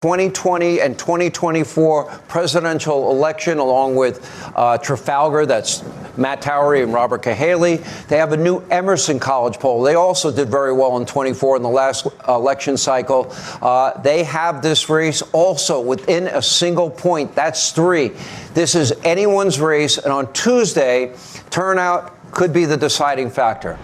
2020 and 2024 presidential election, along with Trafalgar, that's Matt Towery and Robert Cahaley. They have a new Emerson College poll. They also did very well in 24 in the last election cycle. They have this race also within a single point. That's 3. This is anyone's race. And on Tuesday, turnout could be the deciding factor.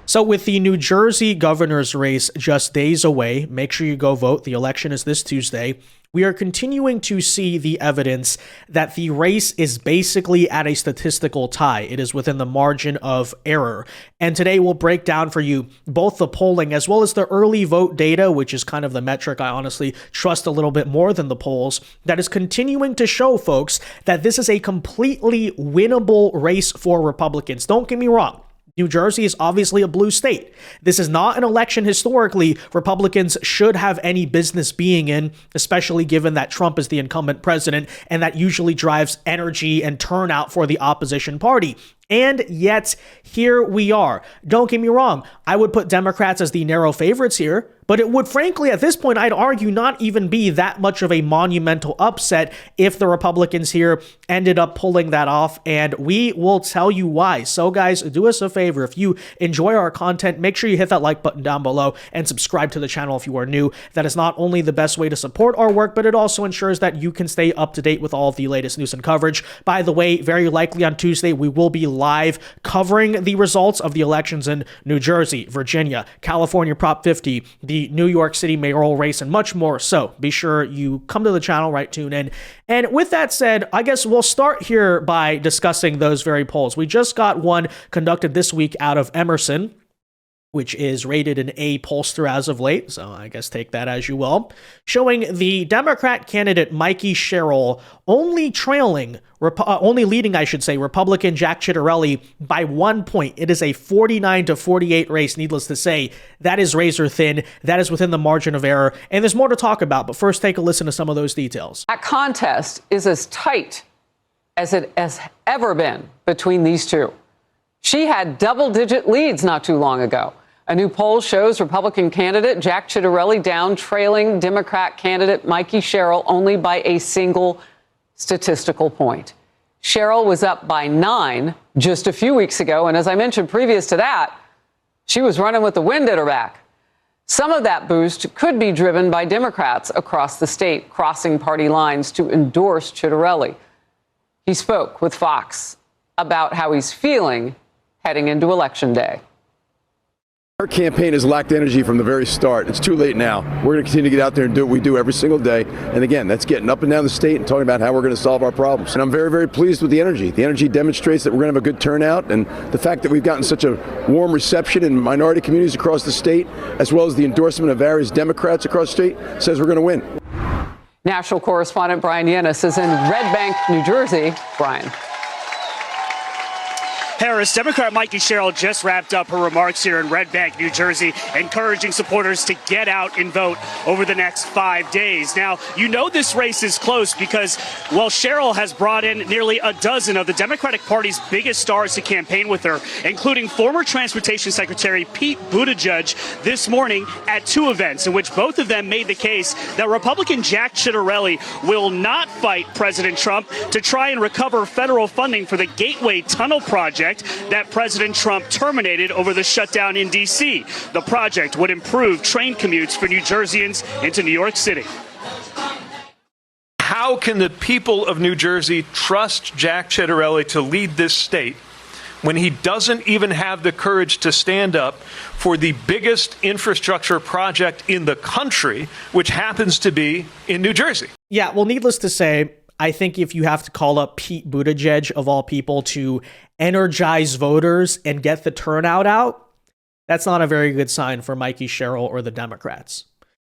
So with the New Jersey governor's race just days away, make sure you go vote. The election is this Tuesday. We are continuing to see the evidence that the race is basically at a statistical tie. It is within the margin of error. And today we'll break down for you both the polling as well as the early vote data, which is kind of the metric I honestly trust a little bit more than the polls, that is continuing to show folks that this is a completely winnable race for Republicans. Don't get me wrong. New Jersey is obviously a blue state. This is not an election historically Republicans should have any business being in, especially given that Trump is the incumbent president, and that usually drives energy and turnout for the opposition party. And yet, here we are. Don't get me wrong. I would put Democrats as the narrow favorites here, but it would frankly, at this point, I'd argue not even be that much of a monumental upset if the Republicans here ended up pulling that off, and we will tell you why. So guys, do us a favor. If you enjoy our content, make sure you hit that like button down below and subscribe to the channel if you are new. That is not only the best way to support our work, but it also ensures that you can stay up to date with all of the latest news and coverage. By the way, very likely on Tuesday, we will be live covering the results of the elections in New Jersey, Virginia, California Prop 50, the New York City mayoral race, and much more. So be sure you come to the channel, right? Tune in. And with that said, I guess we'll start here by discussing those very polls. We just got one conducted this week out of Emerson, which is rated an A pollster as of late, so I guess take that as you will, showing the Democrat candidate Mikie Sherill only leading, Republican Jack Ciattarelli by 1 point. It is a 49-48 race, needless to say. That is razor thin. That is within the margin of error, and there's more to talk about, but first take a listen to some of those details. That contest is as tight as it has ever been between these two. She had double-digit leads not too long ago. A new poll shows Republican candidate Jack Ciattarelli down, trailing Democrat candidate Mikie Sherill only by a single statistical point. Sherill was up by 9 just a few weeks ago, and as I mentioned previous to that, she was running with the wind at her back. Some of that boost could be driven by Democrats across the state crossing party lines to endorse Ciattarelli. He spoke with Fox about how he's feeling heading into Election Day. Our campaign has lacked energy from the very start. It's too late now. We're going to continue to get out there and do what we do every single day. And again, that's getting up and down the state and talking about how we're going to solve our problems. And I'm very, very pleased with the energy. The energy demonstrates that we're going to have a good turnout. And the fact that we've gotten such a warm reception in minority communities across the state, as well as the endorsement of various Democrats across the state, says we're going to win. National correspondent Brian Yanis is in Red Bank, New Jersey. Brian. Harris, Democrat Mikie Sherill just wrapped up her remarks here in Red Bank, New Jersey, encouraging supporters to get out and vote over the next 5 days. Now, you know this race is close because, well, Sherill has brought in nearly a dozen of the Democratic Party's biggest stars to campaign with her, including former Transportation Secretary Pete Buttigieg this morning at 2 events in which both of them made the case that Republican Jack Ciattarelli will not fight President Trump to try and recover federal funding for the Gateway Tunnel project that President Trump terminated over the shutdown in D.C. The project would improve train commutes for New Jerseyans into New York City. How can the people of New Jersey trust Jack Ciattarelli to lead this state when he doesn't even have the courage to stand up for the biggest infrastructure project in the country, which happens to be in New Jersey? Yeah, well, needless to say, I think if you have to call up Pete Buttigieg, of all people, to energize voters and get the turnout out, that's not a very good sign for Mikie Sherill or the Democrats.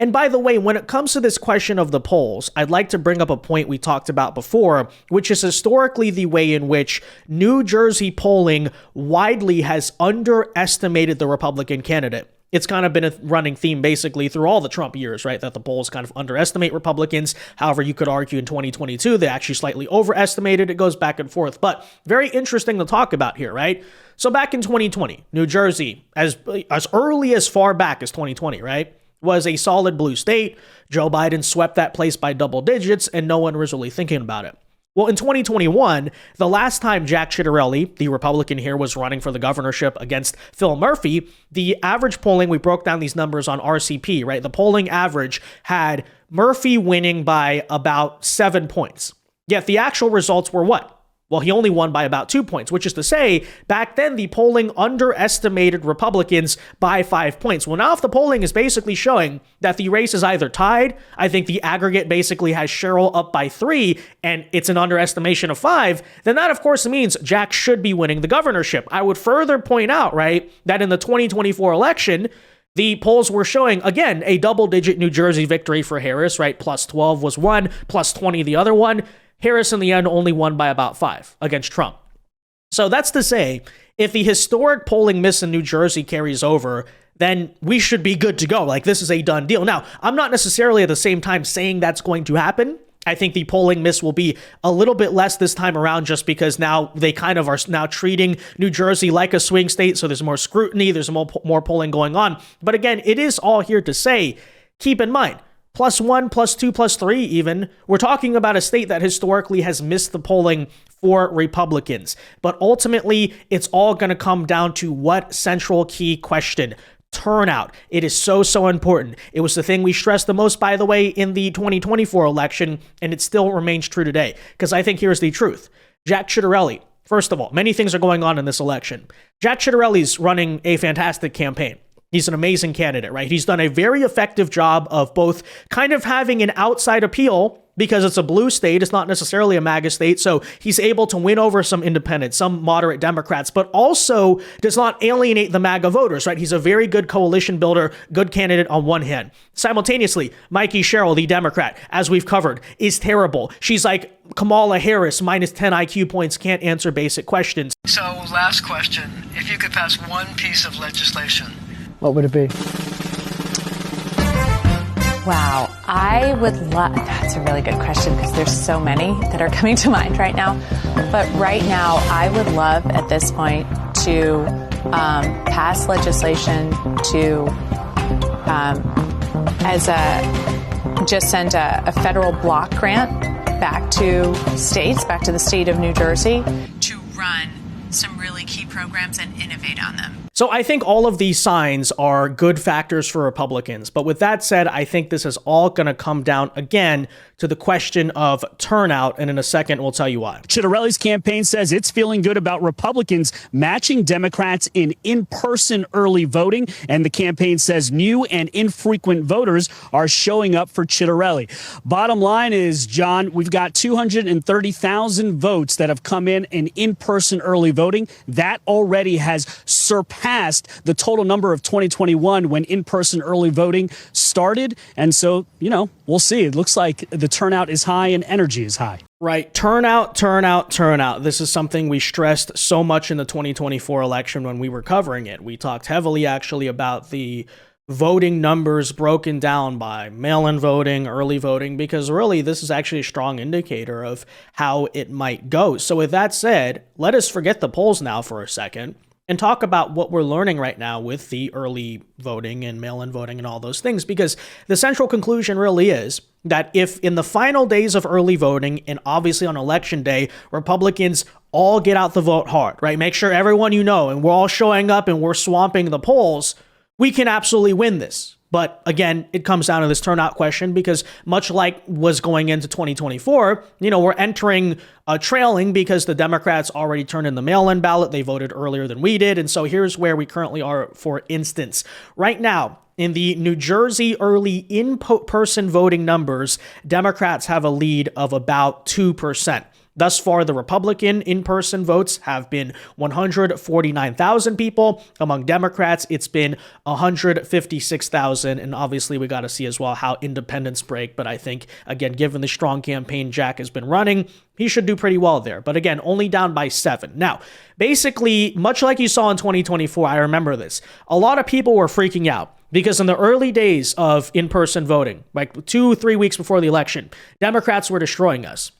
And by the way, when it comes to this question of the polls, I'd like to bring up a point we talked about before, which is historically the way in which New Jersey polling widely has underestimated the Republican candidate. It's kind of been a running theme basically through all the Trump years, right? That the polls kind of underestimate Republicans. However, you could argue in 2022, they actually slightly overestimated. It goes back and forth, but very interesting to talk about here, right? So back in 2020, New Jersey, as early as far back as 2020, right? was a solid blue state. Joe Biden swept that place by double digits, and no one was really thinking about it. Well, in 2021, the last time Jack Ciattarelli, the Republican here, was running for the governorship against Phil Murphy, the average polling, we broke down these numbers on RCP, right? The polling average had Murphy winning by about 7 points. Yet the actual results were what? Well, he only won by about 2 points, which is to say, back then, the polling underestimated Republicans by 5 points. Well, now if the polling is basically showing that the race is either tied, I think the aggregate basically has Sherill up by 3, and it's an underestimation of 5, then that, of course, means Jack should be winning the governorship. I would further point out, right, that in the 2024 election, the polls were showing, again, a double-digit New Jersey victory for Harris, right? Plus 12 was one, plus 20 the other one. Harris, in the end, only won by about 5 against Trump. So that's to say, if the historic polling miss in New Jersey carries over, then we should be good to go. Like, this is a done deal. Now, I'm not necessarily at the same time saying that's going to happen. I think the polling miss will be a little bit less this time around just because now they kind of are now treating New Jersey like a swing state. So there's more scrutiny, there's more polling going on. But again, it is all here to say, keep in mind, +1, +2, +3 even, we're talking about a state that historically has missed the polling for Republicans. But ultimately, it's all going to come down to what central key question? Turnout. It is so important. It was the thing we stressed the most, by the way, in the 2024 election, and it still remains true today. Because I think here's the truth. Jack Ciattarelli, first of all, many things are going on in this election. Jack Ciattarelli's running a fantastic campaign. He's an amazing candidate, right? He's done a very effective job of both kind of having an outside appeal because it's a blue state. It's not necessarily a MAGA state. So he's able to win over some independents, some moderate Democrats, but also does not alienate the MAGA voters, right? He's a very good coalition builder, good candidate on one hand. Simultaneously, Mikie Sherill, the Democrat, as we've covered, is terrible. She's like Kamala Harris, minus 10 IQ points, can't answer basic questions. So last question, if you could pass one piece of legislation, what would it be? Wow, I would love, that's a really good question because there's so many that are coming to mind right now. But right now, I would love at this point to pass legislation to just send a federal block grant back to states, back to the state of New Jersey to run some really key programs and innovate on them. So I think all of these signs are good factors for Republicans. But with that said, I think this is all going to come down again to the question of turnout. And in a second, we'll tell you why. Ciattarelli's campaign says it's feeling good about Republicans matching Democrats in in-person early voting. And the campaign says new and infrequent voters are showing up for Ciattarelli. Bottom line is, John, we've got 230,000 votes that have come in in-person early voting. That already has surpassed the total number of 2021 when in-person early voting started. And so, we'll see. It looks like the turnout is high and energy is high. Right. Turnout. This is something we stressed so much in the 2024 election when we were covering it. We talked heavily actually about the voting numbers broken down by mail-in voting, early voting, because really this is actually a strong indicator of how it might go. So with that said, let us forget the polls now for a second and talk about what we're learning right now with the early voting and mail-in voting and all those things, because the central conclusion really is that if in the final days of early voting and obviously on election day, Republicans all get out the vote hard, right? Make sure everyone and we're all showing up and we're swamping the polls, we can absolutely win this. But again, it comes down to this turnout question because much like was going into 2024, we're entering trailing because the Democrats already turned in the mail-in ballot. They voted earlier than we did. And so here's where we currently are, for instance. Right now, in the New Jersey early in-person voting numbers, Democrats have a lead of about 2%. Thus far, the Republican in-person votes have been 149,000 people. Among Democrats, it's been 156,000. And obviously, we got to see as well how independents break. But I think, again, given the strong campaign Jack has been running, he should do pretty well there. But again, only down by 7. Now, basically, much like you saw in 2024, I remember this. A lot of people were freaking out because in the early days of in-person voting, like 2-3 weeks before the election, Democrats were destroying us.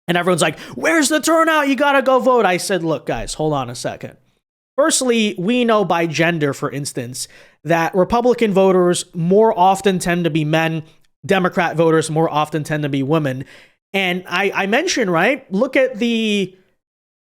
And everyone's like, where's the turnout? You got to go vote. I said, look, guys, hold on a second. Firstly, we know by gender, for instance, that Republican voters more often tend to be men, Democrat voters more often tend to be women. And I mentioned, right, look at the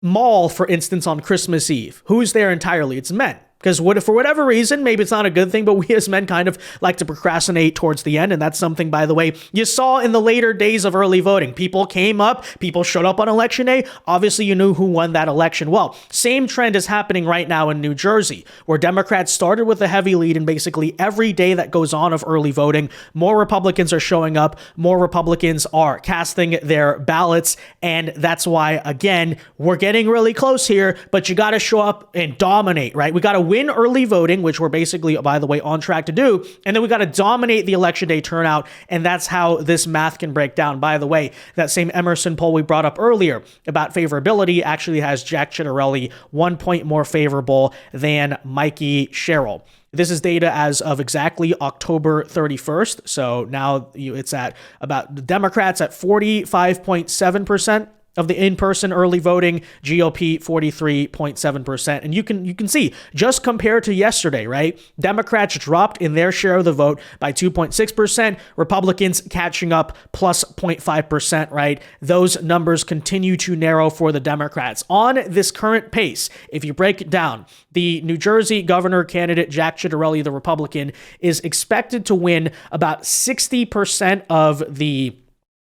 mall, for instance, on Christmas Eve. Who's there entirely? It's men. Because for whatever reason, maybe it's not a good thing, but we as men kind of like to procrastinate towards the end. And that's something, by the way, you saw in the later days of early voting. People came up, people showed up on election day. Obviously, you knew who won that election. Well, same trend is happening right now in New Jersey, where Democrats started with a heavy lead, and basically every day that goes on of early voting, more Republicans are showing up, more Republicans are casting their ballots. And that's why, again, we're getting really close here, but you got to show up and dominate, right? We got to win early voting, which we're basically, by the way, on track to do. And then we got to dominate the election day turnout. And that's how this math can break down. By the way, that same Emerson poll we brought up earlier about favorability actually has Jack Ciattarelli 1 point more favorable than Mikie Sherill. This is data as of exactly October 31st. So now it's at about the Democrats at 45.7%. of the in-person early voting, GOP 43.7%. And you can see, just compared to yesterday, right? Democrats dropped in their share of the vote by 2.6%, Republicans catching up plus 0.5%, right? Those numbers continue to narrow for the Democrats. On this current pace, if you break it down, the New Jersey governor candidate, Jack Ciattarelli, the Republican, is expected to win about 60% of the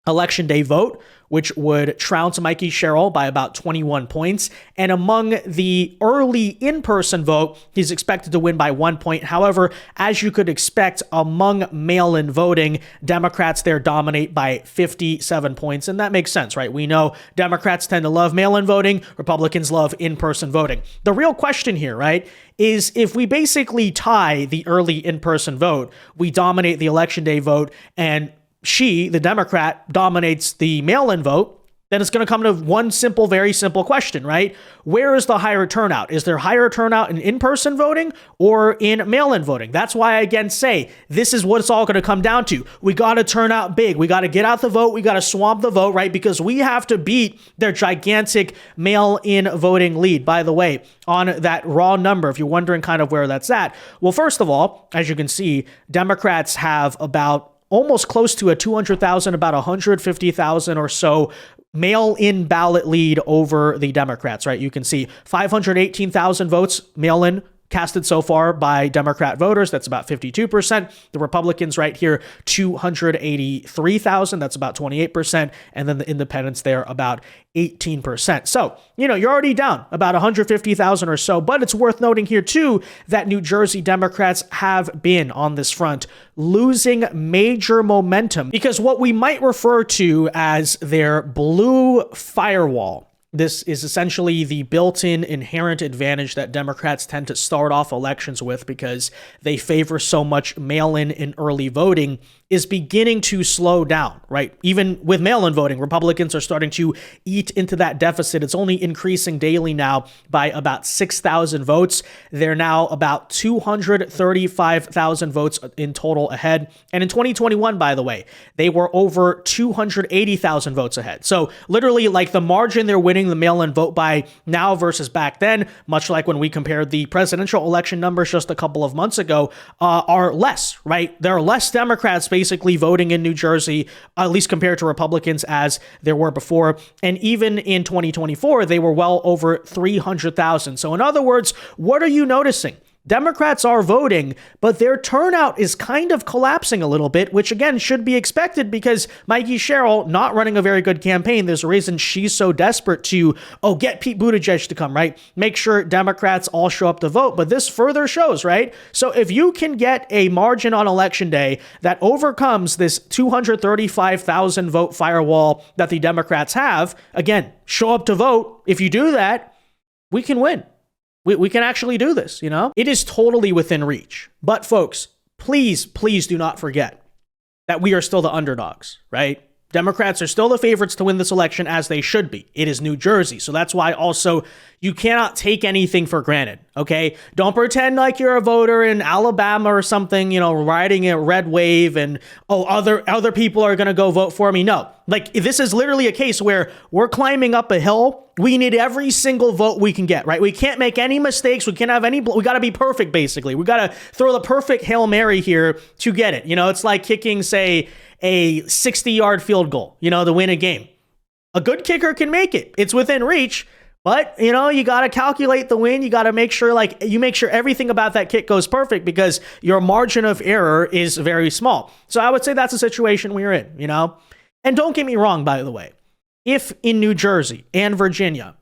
election day vote, which would trounce Mikie Sherill by about 21 points. And among the early in-person vote, he's expected to win by 1 point. However, as you could expect, among mail-in voting, Democrats there dominate by 57 points. And that makes sense, right? We know Democrats tend to love mail-in voting, Republicans love in-person voting. The real question here, right, is if we basically tie the early in-person vote, we dominate the election day vote, and the Democrat, dominates the mail-in vote, then it's going to come to one simple, very simple question, right? Where is the higher turnout? Is there higher turnout in in-person voting or in mail-in voting? That's why I again say this is what it's all going to come down to. We got to turn out big. We got to get out the vote. We got to swamp the vote, right? Because we have to beat their gigantic mail-in voting lead. By the way, on that raw number, if you're wondering kind of where that's at, well, first of all, as you can see, Democrats have about almost close to a 200,000, about 150,000 or so mail-in ballot lead over the Democrats, right? You can see 518,000 votes mail-in casted so far by Democrat voters. That's about 52%. The Republicans right here, 283,000. That's about 28%. And then the independents there, about 18%. So, you're already down about 150,000 or so. But it's worth noting here, too, that New Jersey Democrats have been on this front losing major momentum because what we might refer to as their blue firewall. This is essentially the built-in inherent advantage that Democrats tend to start off elections with because they favor so much mail-in and early voting is beginning to slow down, right? Even with mail-in voting, Republicans are starting to eat into that deficit. It's only increasing daily now by about 6,000 votes. They're now about 235,000 votes in total ahead. And in 2021, by the way, they were over 280,000 votes ahead. So literally like the margin they're winning the mail-in vote by now versus back then, much like when we compared the presidential election numbers just a couple of months ago, are less, right? There are less Democrats basically voting in New Jersey, at least compared to Republicans as there were before. And even in 2024, they were well over 300,000. So in other words, what are you noticing? Democrats are voting, but their turnout is kind of collapsing a little bit, which again should be expected because Mikie Sherill not running a very good campaign. There's a reason she's so desperate to, get Pete Buttigieg to come, right? Make sure Democrats all show up to vote. But this further shows, right? So if you can get a margin on election day that overcomes this 235,000 vote firewall that the Democrats have, again, show up to vote. If you do that, we can win. We can actually do this, It is totally within reach. But folks, please do not forget that we are still the underdogs, right? Democrats are still the favorites to win this election, as they should be. It is New Jersey. So that's why also you cannot take anything for granted, okay? Don't pretend like you're a voter in Alabama or something, you know, riding a red wave and, oh, other people are going to go vote for me. No, like this is literally a case where we're climbing up a hill. We need every single vote we can get, right? We can't make any mistakes. We can't have any, we got to be perfect, basically. We got to throw the perfect Hail Mary here to get it. You know, it's like kicking, say, a 60-yard field goal, you know, to win a game. A good kicker can make it. It's within reach, but, you know, you got to calculate the win. You got to make sure, like, you make sure everything about that kick goes perfect because your margin of error is very small. So I would say that's a situation we're in, you know? And don't get me wrong, by the way. If in New Jersey and Virginia,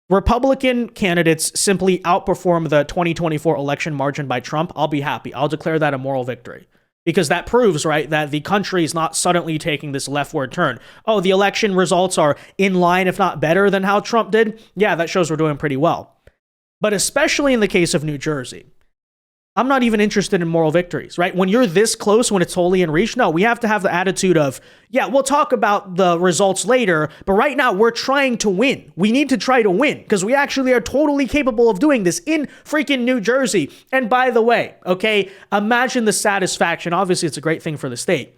Republican candidates simply outperform the 2024 election margin by Trump, I'll be happy. I'll declare that a moral victory. Because that proves, right, that the country is not suddenly taking this leftward turn. Oh, the election results are in line, if not better, than how Trump did. Yeah, that shows we're doing pretty well. But especially in the case of New Jersey, I'm not even interested in moral victories, right? When you're this close, when it's wholly in reach, no, we have to have the attitude of, yeah, we'll talk about the results later, but right now we're trying to win. We need to try to win because we actually are totally capable of doing this in freaking New Jersey. And by the way, okay, imagine the satisfaction. Obviously, it's a great thing for the state,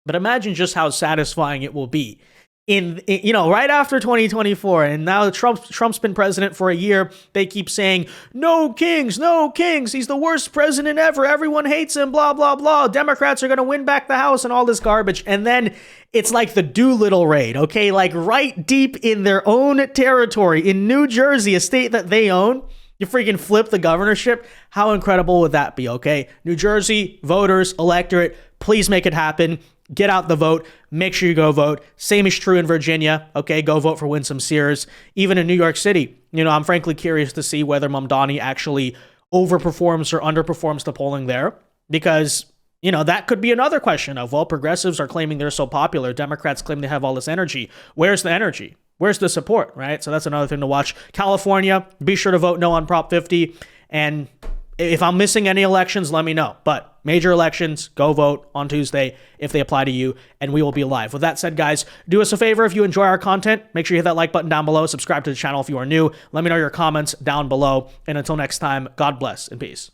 but imagine just how satisfying it will be in you know, right after 2024, and now Trump's been president for a year. They keep saying, no kings, he's the worst president ever, everyone hates him, blah, blah, blah, Democrats are going to win back the House and all this garbage. And then it's like the Doolittle raid, okay? Like right deep in their own territory in New Jersey, a state that they own, you freaking flip the governorship. How incredible would that be, okay? New Jersey, voters, electorate, please make it happen. Get out the vote. Make sure you go vote. Same is true in Virginia. Okay, go vote for Winsome Sears. Even in New York City, you know, I'm frankly curious to see whether Mamdani actually overperforms or underperforms the polling there, because, you know, that could be another question of, well, progressives are claiming they're so popular. Democrats claim they have all this energy. Where's the energy? Where's the support, right? So that's another thing to watch. California, be sure to vote no on Prop 50. And if I'm missing any elections, let me know. But major elections, go vote on Tuesday if they apply to you, and we will be live. With that said, guys, do us a favor. If you enjoy our content, make sure you hit that like button down below. Subscribe to the channel if you are new. Let me know your comments down below. And until next time, God bless and peace.